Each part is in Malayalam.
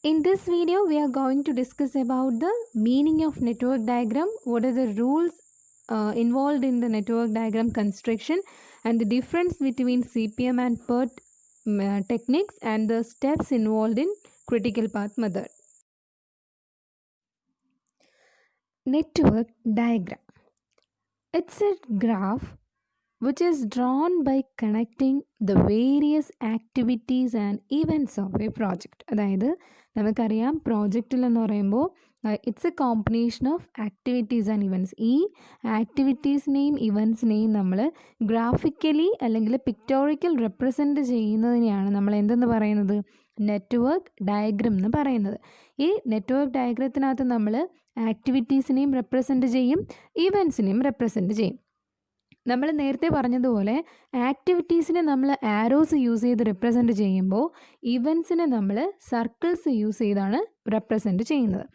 In this video, we are going to discuss about the meaning of network diagram, what are the rules involved in the network diagram construction, and the difference between CPM and PERT techniques, and the steps involved in critical path method. Network diagram. It's a graph which is drawn by connecting the various activities and events of a project. അതായത് നമുക്കറിയാം പ്രോജക്റ്റിൽ എന്ന് പറയുമ്പോൾ it's A combination of activities and events. ഈ ആക്ടിവിറ്റീസിനെയും ഇവൻറ്റ്സിനെയും നമ്മൾ ഗ്രാഫിക്കലി അല്ലെങ്കിൽ പിക്ടോറിക്കൽ റെപ്രസെൻറ്റ് ചെയ്യുന്നതിനെയാണ് നമ്മൾ എന്തെന്ന് പറയുന്നത്, നെറ്റ്വർക്ക് ഡയഗ്രം എന്ന് പറയുന്നത്. ഈ നെറ്റ്വർക്ക് ഡയഗ്രത്തിനകത്ത് നമ്മൾ ആക്ടിവിറ്റീസിനെയും റെപ്രസെൻറ്റ് ചെയ്യും, ഇവൻറ്റ്സിനെയും റെപ്രസെൻറ്റ് ചെയ്യും. നമ്മൾ നേരത്തെ പറഞ്ഞതുപോലെ ആക്ടിവിറ്റീസിനെ നമ്മൾ ആരോസ് യൂസ് ചെയ്ത് റെപ്രസെൻറ്റ് ചെയ്യുമ്പോൾ ഇവൻറ്റ്സിനെ നമ്മൾ സർക്കിൾസ് യൂസ് ചെയ്താണ് റെപ്രസെൻറ്റ് ചെയ്യുന്നത്.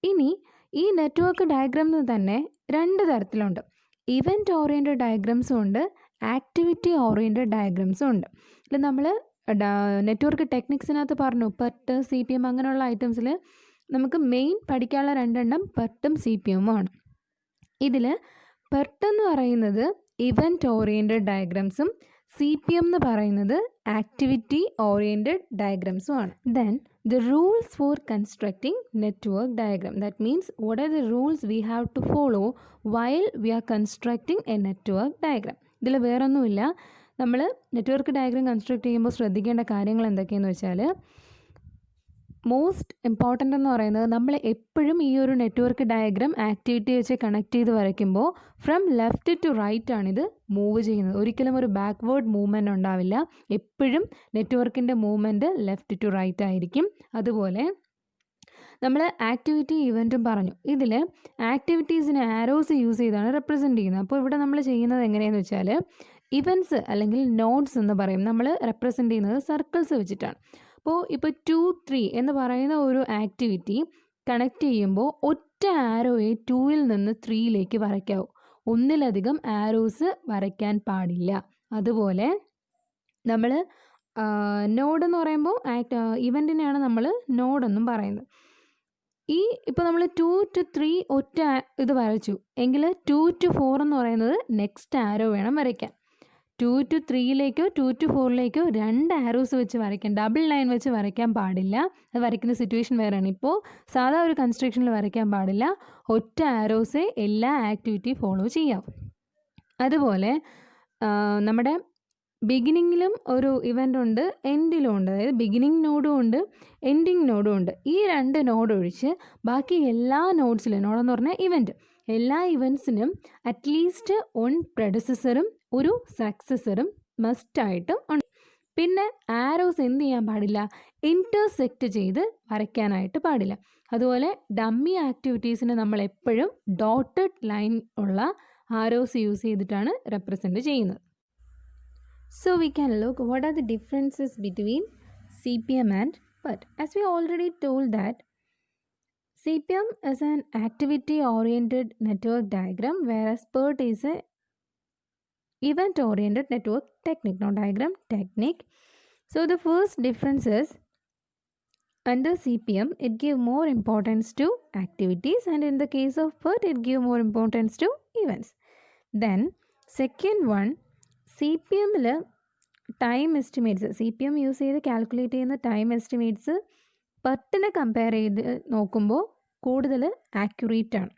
ഇനി ഈ നെറ്റ്വർക്ക് ഡയഗ്രാമിൽ തന്നെ രണ്ട് തരത്തിലുണ്ട്. ഇവൻറ്റ് ഓറിയൻറ്റഡ് ഡയഗ്രാംസും ഉണ്ട്, ആക്ടിവിറ്റി ഓറിയൻറ്റഡ് ഡയഗ്രാംസും ഉണ്ട്. ഇതിൽ നമ്മൾ നെറ്റ്വർക്ക് ടെക്നിക്സിനകത്ത് പറഞ്ഞു പെർട്ട്, CPM അങ്ങനെയുള്ള ഐറ്റംസിൽ നമുക്ക് മെയിൻ പഠിക്കാനുള്ള രണ്ടെണ്ണം പെർട്ടും CPM-ഉമാണ്. ഇതിൽ പെർട്ട് എന്ന് പറയുന്നത് ഇവൻറ്റ് ഓറിയൻറ്റഡ് ഡയഗ്രാംസും CPM എന്ന് പറയുന്നത് ആക്ടിവിറ്റി ഓറിയൻറ്റഡ് ഡയഗ്രാംസുമാണ്. Then the rules for constructing network diagram, that means what are the rules we have to follow while we are constructing a network diagram. ഇതിൽ വേറൊന്നുമില്ല, നമ്മൾ നെറ്റ്വർക്ക് ഡയഗ്രാം കൺസ്ട്രക്ട് ചെയ്യുമ്പോൾ ശ്രദ്ധിക്കേണ്ട കാര്യങ്ങൾ എന്തൊക്കെയെന്ന് വെച്ചാൽ, മോസ്റ്റ് ഇമ്പോർട്ടൻ്റ് എന്ന് പറയുന്നത് നമ്മൾ എപ്പോഴും ഈ ഒരു നെറ്റ്വർക്ക് ഡയഗ്രാം ആക്ടിവിറ്റി വെച്ച് കണക്ട് ചെയ്ത് വരയ്ക്കുമ്പോൾ ഫ്രം ലെഫ്റ്റ് ടു റൈറ്റ് ആണിത് മൂവ് ചെയ്യുന്നത്. ഒരിക്കലും ഒരു ബാക്ക്വേർഡ് മൂവ്മെൻറ്റ് ഉണ്ടാവില്ല. എപ്പോഴും നെറ്റ്വർക്കിൻ്റെ മൂവ്മെൻറ്റ് ലെഫ്റ്റ് ടു റൈറ്റ് ആയിരിക്കും. അതുപോലെ നമ്മൾ ആക്ടിവിറ്റി ഇവൻറ്റും പറഞ്ഞു. ഇതിൽ ആക്ടിവിറ്റീസിന് ആരോസ് യൂസ് ചെയ്താണ് റെപ്രസെൻറ്റ് ചെയ്യുന്നത്. അപ്പോൾ ഇവിടെ നമ്മൾ ചെയ്യുന്നത് എങ്ങനെയാണെന്ന് വെച്ചാൽ, ഇവൻറ്റ്സ് അല്ലെങ്കിൽ നോഡ്സ് എന്ന് പറയും, നമ്മൾ റെപ്രസെൻറ്റ് ചെയ്യുന്നത് സർക്കിൾസ് വെച്ചിട്ടാണ്. അപ്പോൾ ഇപ്പോൾ 2, 3 എന്ന് പറയുന്ന ഒരു ആക്ടിവിറ്റി കണക്ട് ചെയ്യുമ്പോൾ ഒറ്റ ആരോയെ 2-ൽ നിന്ന് 3-ലേക്ക് വരയ്ക്കാവൂ, ഒന്നിലധികം ആരോസ് വരയ്ക്കാൻ പാടില്ല. അതുപോലെ നമ്മൾ നോഡ് എന്ന് പറയുമ്പോൾ ഇവൻറ്റിനെയാണ് നമ്മൾ നോഡെന്നും പറയുന്നത്. ഈ ഇപ്പോൾ നമ്മൾ 2 to 3 ഒറ്റ ഇത് വരച്ചു എങ്കിൽ 2 to 4 എന്ന് പറയുന്നത് നെക്സ്റ്റ് ആരോ വേണം വരയ്ക്കാൻ. 2 to 3-ലേക്കോ 2 to 4-ലേക്കോ 2 ആരോസ് വെച്ച് വരയ്ക്കാൻ, ഡബിൾ ലൈൻ വെച്ച് വരയ്ക്കാൻ പാടില്ല. അത് വരയ്ക്കുന്ന സിറ്റുവേഷൻ വേറെയാണ്. ഇപ്പോൾ സാധാ ഒരു കൺസ്ട്രക്ഷനിൽ വരയ്ക്കാൻ പാടില്ല, ഒറ്റ ആരോസേ എല്ലാ ആക്ടിവിറ്റി ഫോളോ ചെയ്യാം. അതുപോലെ നമ്മുടെ ബിഗിനിങ്ങിലും ഒരു ഇവൻ്റ് ഉണ്ട്, എൻഡിലും ഉണ്ട്. അതായത് ബിഗിനിങ് നോഡും ഉണ്ട്, എൻഡിങ് നോഡും ഉണ്ട്. ഈ 2 നോഡ് ഒഴിച്ച് ബാക്കി എല്ലാ നോഡ്സിലും, നോഡെന്ന് പറഞ്ഞാൽ ഇവൻറ്റ്, എല്ലാ ഇവൻറ്റ്സിനും അറ്റ്ലീസ്റ്റ് 1 പ്രെഡസസറും ഒരു സക്സസറും മസ്റ്റായിട്ടും ഉണ്ട്. പിന്നെ ആരോസ് എന്ത് ചെയ്യാൻ പാടില്ല, ഇൻറ്റർസെക്റ്റ് ചെയ്ത് വരയ്ക്കാനായിട്ട് പാടില്ല. അതുപോലെ ഡമ്മി ആക്ടിവിറ്റീസിന് നമ്മൾ എപ്പോഴും ഡോട്ടഡ് ലൈൻ ഉള്ള ആരോസ് യൂസ് ചെയ്തിട്ടാണ് റെപ്രസെൻറ്റ് ചെയ്യുന്നത്. So we can look what are the differences between CPM and PERT. As we already told that CPM is an activity oriented network diagram, whereas PERT is a event oriented network technique, not diagram, technique. So the first difference is, under CPM it give more importance to activities, and in the case of PERT it give more importance to events. Then second one, CPM-ൽ ടൈം എസ്റ്റിമേറ്റ്സ്, CPM യൂസ് ചെയ്ത് കാൽക്കുലേറ്റ് ചെയ്യുന്ന ടൈം എസ്റ്റിമേറ്റ്സ് പെർട്ടിനെ കമ്പയർ ചെയ്ത് നോക്കുമ്പോൾ കൂടുതൽ ആക്യുറേറ്റ് ആണ്.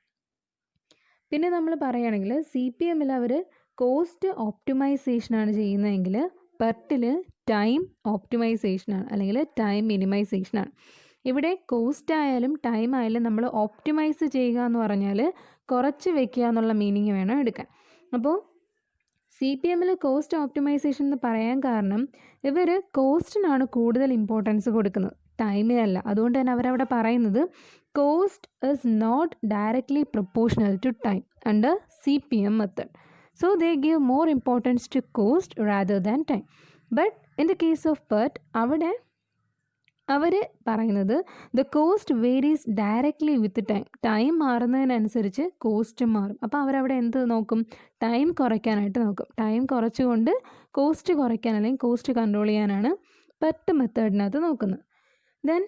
പിന്നെ നമ്മൾ പറയുകയാണെങ്കിൽ CPM-ൽ അവർ കോസ്റ്റ് ഓപ്റ്റിമൈസേഷനാണ് ചെയ്യുന്നതെങ്കിൽ പെർട്ടിൽ ടൈം ഓപ്റ്റിമൈസേഷനാണ് അല്ലെങ്കിൽ ടൈം മിനിമൈസേഷനാണ്. ഇവിടെ കോസ്റ്റ് ആയാലും ടൈം ആയാലും നമ്മൾ ഓപ്റ്റിമൈസ് ചെയ്യുക എന്ന് പറഞ്ഞാൽ കുറച്ച് വെക്കുക എന്നുള്ള മീനിങ് വേണം എടുക്കാൻ. അപ്പോൾ CPM-ൽ കോസ്റ്റ് ഓപ്റ്റിമൈസേഷൻ എന്ന് പറയാൻ കാരണം ഇവർ കോസ്റ്റിനാണ് കൂടുതൽ ഇമ്പോർട്ടൻസ് കൊടുക്കുന്നത്, ടൈമിനല്ല. അതുകൊണ്ട് തന്നെ അവരവിടെ പറയുന്നത് cost is not directly proportional to time under CPM method. So they give more importance to cost rather than time. But in the case of PERT അവിടെ അവർ പറയുന്നത് the cost varies directly with time. Time മാറുന്നതിനനുസരിച്ച് കോസ്റ്റും മാറും. അപ്പോൾ അവരവിടെ എന്ത് നോക്കും, ടൈം കുറയ്ക്കാനായിട്ട് നോക്കും. ടൈം കുറച്ചുകൊണ്ട് കോസ്റ്റ് കുറയ്ക്കാൻ അല്ലെങ്കിൽ കോസ്റ്റ് കൺട്രോൾ ചെയ്യാനാണ് PERT മെത്തേഡിനകത്ത് നോക്കുന്നത്. ദെൻ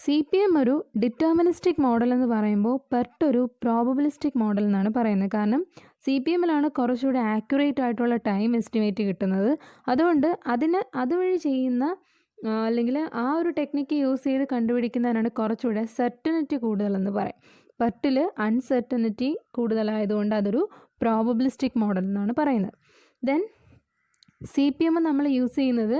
CPM ഒരു ഡിറ്റർമിനിസ്റ്റിക് മോഡൽ എന്ന് പറയുമ്പോൾ പെർട്ട് ഒരു പ്രോബബിലിസ്റ്റിക് മോഡൽ എന്നാണ് പറയുന്നത്. കാരണം CPMലാണ് കുറച്ചുകൂടി ആക്യുറേറ്റ് ആയിട്ടുള്ള ടൈം എസ്റ്റിമേറ്റ് കിട്ടുന്നത്. അതുകൊണ്ട് അതുവഴി ചെയ്യുന്ന അല്ലെങ്കിൽ ആ ഒരു ടെക്നിക്ക് യൂസ് ചെയ്ത് കണ്ടുപിടിക്കുന്നതിനാണ് കുറച്ചുകൂടെ സെർട്ടനിറ്റി കൂടുതലെന്ന് പറയും. പെർട്ടിൽ അൺസെർട്ടനിറ്റി കൂടുതലായതുകൊണ്ട് അതൊരു പ്രോബബിലിസ്റ്റിക് മോഡൽ എന്നാണ് പറയുന്നത്. ദെൻ CPM നമ്മൾ യൂസ് ചെയ്യുന്നത്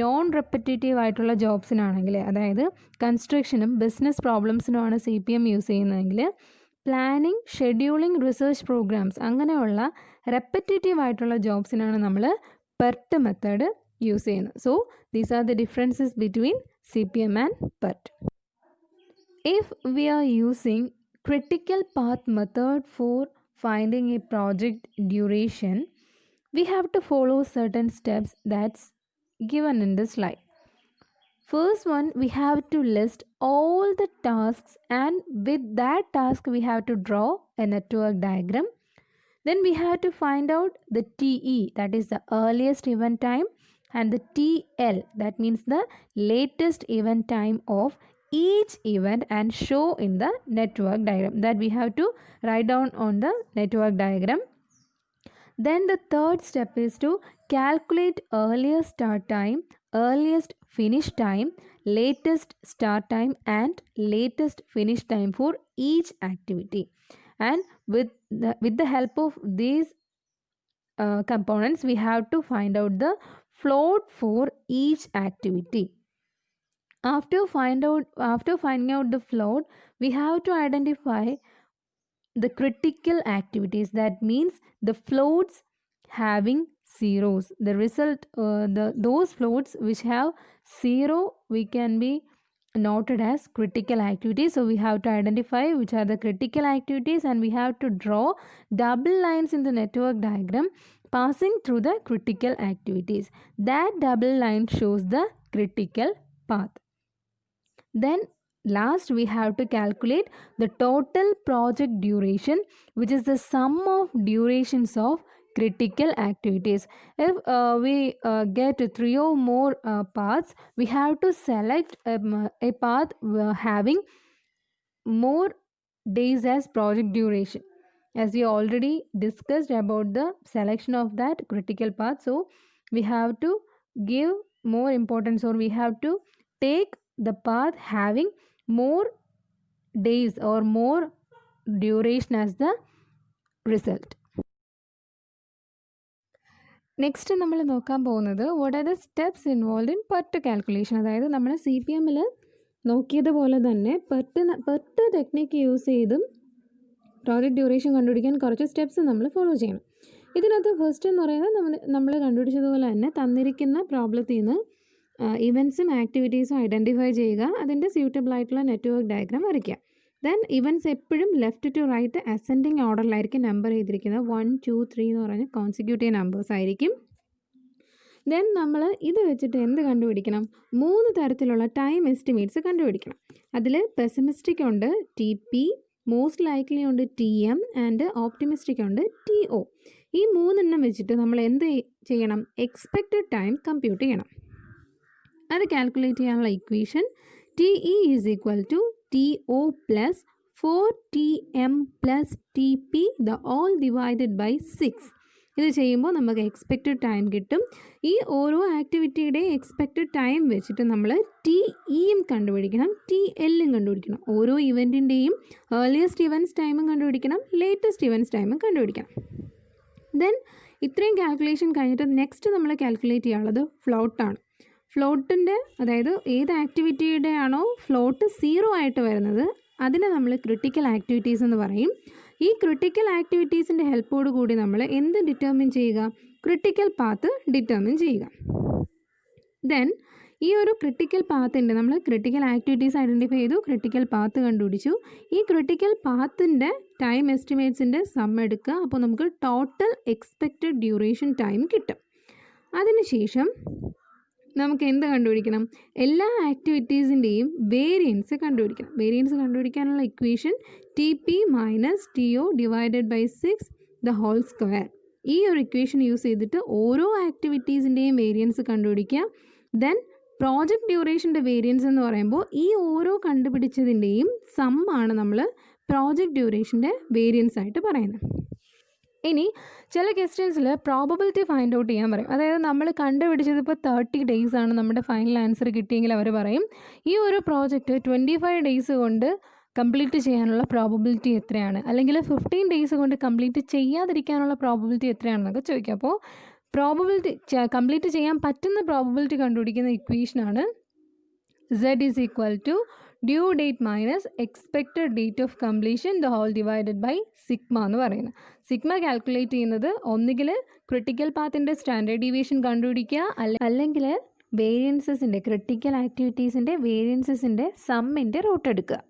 നോൺ റെപ്പറ്റേറ്റീവ് ആയിട്ടുള്ള ജോബ്സിനാണെങ്കിൽ, അതായത് കൺസ്ട്രക്ഷനും ബിസിനസ് പ്രോബ്ലംസിനുമാണ് CPM യൂസ് ചെയ്യുന്നതെങ്കിൽ, പ്ലാനിങ്, ഷെഡ്യൂളിംഗ്, റിസർച്ച് പ്രോഗ്രാംസ് അങ്ങനെയുള്ള റെപ്പറ്റേറ്റീവ് ആയിട്ടുള്ള ജോബ്സിനാണ് നമ്മൾ പെർട്ട് മെത്തേഡ് യൂസ് ചെയ്യുന്നത്. So these are the differences between CPM and PERT. If we are using critical path method for finding a project duration, we have to follow certain steps that's given in this slide. First one, we have to list all the tasks, and with that task we have to draw a network diagram. Then we have to find out the TE, that is the earliest event time, and the TL, that means the latest event time of each event, and show in the network diagram. That we have to write down on the network diagram. Then the third step is to calculate earliest start time, earliest finish time, latest start time and latest finish time for each activity. And with the help of these components, we have to find out the float for each activity. After finding out the float, we have to identify the critical activities. That means the floats having zeros. The result, those floats which have zero, we can be noted as critical activities. So we have to identify which are the critical activities, and we have to draw double lines in the network diagram passing through the critical activities. That double line shows the critical path. Then last, we have to calculate the total project duration, which is the sum of durations of critical activities. If we get 3 or more paths, we have to select a path having more days as project duration, as we already discussed about the selection of that critical path. So we have to give more importance, or we have to take the path having more days or more duration as the result. Next നമ്മൾ നോക്കാൻ പോകുന്നത് what are the steps involve in PERT calculation. അതായത് നമ്മൾ CPMൽ നോക്കിയതുപോലെ തന്നെ പെർട്ട് ടെക്നിക്ക് യൂസ് ചെയ്തും പ്രോജക്റ്റ് ഡ്യൂറേഷൻ കണ്ടുപിടിക്കാൻ കുറച്ച് സ്റ്റെപ്സ് നമ്മൾ ഫോളോ ചെയ്യണം. ഇതിനകത്ത് ഫസ്റ്റ് എന്ന് പറയുന്നത് നമ്മൾ കണ്ടുപിടിച്ചതുപോലെ തന്നെ തന്നിരിക്കുന്ന പ്രോബ്ലത്തിൽ നിന്ന് ഇവൻറ്റ്സും ആക്ടിവിറ്റീസും ഐഡൻറ്റിഫൈ ചെയ്യുക, അതിൻ്റെ സ്യൂട്ടബിൾ ആയിട്ടുള്ള നെറ്റ്വർക്ക് ഡയഗ്രാം വരയ്ക്കുക. ദെൻ ഇവൻറ്റ്സ് എപ്പോഴും ലെഫ്റ്റ് ടു റൈറ്റ് അസെൻഡിങ് ഓർഡറിലായിരിക്കും നമ്പർ ചെയ്തിരിക്കുന്നത്. 1, 2, 3 എന്ന് പറഞ്ഞ കോൺസിക്യൂട്ടീവ് നമ്പേഴ്സ് ആയിരിക്കും. ദെൻ നമ്മൾ ഇത് വെച്ചിട്ട് എന്ത് കണ്ടുപിടിക്കണം? 3 തരത്തിലുള്ള ടൈം എസ്റ്റിമേറ്റ്സ് കണ്ടുപിടിക്കണം. അതിൽ പെസിമിസ്റ്റിക് ഉണ്ട് TP, മോസ്റ്റ് ലൈക്ലി ഉണ്ട് TM ആൻഡ് ഓപ്റ്റിമിസ്റ്റിക് ഉണ്ട് TO. ഈ 3 വെച്ചിട്ട് നമ്മൾ എന്ത് ചെയ്യണം? എക്സ്പെക്റ്റഡ് ടൈം കമ്പ്യൂട്ട് ചെയ്യണം. അത് കാൽക്കുലേറ്റ് ചെയ്യാനുള്ള equation TE is equal to TO plus 4TM plus TP the whole divided by 6. ഇത് ചെയ്യുമ്പോൾ നമുക്ക് എക്സ്പെക്റ്റഡ് ടൈം കിട്ടും. ഈ ഓരോ ആക്ടിവിറ്റിയുടെ എക്സ്പെക്റ്റഡ് ടൈം വെച്ചിട്ട് നമ്മൾ TEയും കണ്ടുപിടിക്കണം, TLയും കണ്ടുപിടിക്കണം. ഓരോ ഇവൻറ്റിൻ്റെയും ഏർലിയസ്റ്റ് ഇവൻറ്റ്സ് ടൈമും കണ്ടുപിടിക്കണം, ലേറ്റസ്റ്റ് ഇവൻറ്റ്സ് ടൈമും കണ്ടുപിടിക്കണം. ദെൻ ഇത്രയും കാൽക്കുലേഷൻ കഴിഞ്ഞിട്ട് നെക്സ്റ്റ് നമ്മൾ കാൽക്കുലേറ്റ് ചെയ്യാനുള്ളത് ഫ്ലോട്ടാണ്. ഫ്ലോട്ടിൻ്റെ, അതായത് ഏത് ആക്ടിവിറ്റിയുടെ ആണോ ഫ്ലോട്ട് 0 ആയിട്ട് വരുന്നത് അതിനെ നമ്മൾ ക്രിട്ടിക്കൽ ആക്ടിവിറ്റീസ് എന്ന് പറയും. ഈ ക്രിട്ടിക്കൽ ആക്ടിവിറ്റീസിൻ്റെ ഹെൽപ്പോട് കൂടി നമ്മൾ എന്ത് ഡിറ്റർമിൻ ചെയ്യുക? ക്രിട്ടിക്കൽ പാത്ത് ഡിറ്റർമിൻ ചെയ്യുക. ദെൻ ഈ ഒരു ക്രിട്ടിക്കൽ പാത്തിൻ്റെ നമ്മൾ ക്രിട്ടിക്കൽ ആക്ടിവിറ്റീസ് ഐഡൻറ്റിഫൈ ചെയ്തു, ക്രിട്ടിക്കൽ പാത്ത് കണ്ടുപിടിച്ചു. ഈ ക്രിട്ടിക്കൽ പാത്തിൻ്റെ ടൈം എസ്റ്റിമേറ്റ്സിൻ്റെ സം എടുക്കുക. അപ്പോൾ നമുക്ക് ടോട്ടൽ എക്സ്പെക്റ്റഡ് ഡ്യൂറേഷൻ ടൈം കിട്ടും. അതിനുശേഷം നമുക്ക് എന്ത് കണ്ടുപിടിക്കണം? എല്ലാ ആക്ടിവിറ്റീസിൻ്റെയും വേരിയൻസ് കണ്ടുപിടിക്കണം. വേരിയൻസ് കണ്ടുപിടിക്കാനുള്ള equation TP minus TO divided by 6 the whole square. ഈ ഒരു ഇക്വേഷൻ യൂസ് ചെയ്തിട്ട് ഓരോ ആക്ടിവിറ്റീസിൻ്റെയും വേരിയൻസ് കണ്ടുപിടിക്കുക. ദെൻ പ്രോജക്റ്റ് ഡ്യൂറേഷൻ്റെ വേരിയൻസ് എന്ന് പറയുമ്പോൾ ഈ ഓരോ കണ്ടുപിടിച്ചതിൻ്റെയും സമ്മാണ് നമ്മൾ പ്രോജക്റ്റ് ഡ്യൂറേഷൻ്റെ വേരിയൻസ് ആയിട്ട് പറയുന്നത്. ഇനി ചില ക്വസ്റ്റ്യൻസിൽ പ്രോബബിലിറ്റി ഫൈൻഡ് ഔട്ട് ചെയ്യാൻ പറയും. അതായത് നമ്മൾ കണ്ടുപിടിച്ചത് ഇപ്പോൾ 30 ഡേയ്സ് ആണ് നമ്മുടെ ഫൈനൽ ആൻസർ കിട്ടിയെങ്കിൽ അവർ പറയും ഈ ഒരു പ്രോജക്റ്റ് 25 ഡേയ്സ് കൊണ്ട് കംപ്ലീറ്റ് ചെയ്യാനുള്ള പ്രോബബിലിറ്റി എത്രയാണ്, അല്ലെങ്കിൽ 15 ഡേയ്സ് കൊണ്ട് കംപ്ലീറ്റ് ചെയ്യാതിരിക്കാനുള്ള പ്രോബബിലിറ്റി എത്രയാണെന്നൊക്കെ ചോദിക്കും. അപ്പോൾ പ്രോബബിലിറ്റി കംപ്ലീറ്റ് ചെയ്യാൻ പറ്റുന്ന പ്രോബബിലിറ്റി കണ്ടുപിടിക്കുന്ന ഇക്വേഷനാണ് Z is equal to due date minus expected date of completion the whole divided by sigma എന്ന് പറയുന്നത്. സിഗ്മ കാൽക്കുലേറ്റ് ചെയ്യുന്നത് ഒന്നുകിൽ ക്രിട്ടിക്കൽ പാത്തിൻ്റെ സ്റ്റാൻഡേർഡ് ഡീവിയേഷൻ കണ്ടുപിടിക്കുക, അല്ലെങ്കിൽ വേരിയൻസസിൻ്റെ ക്രിട്ടിക്കൽ ആക്ടിവിറ്റീസിൻ്റെ വേരിയൻസസിൻ്റെ സമ്മിൻ്റെ റൂട്ട് എടുക്കുക.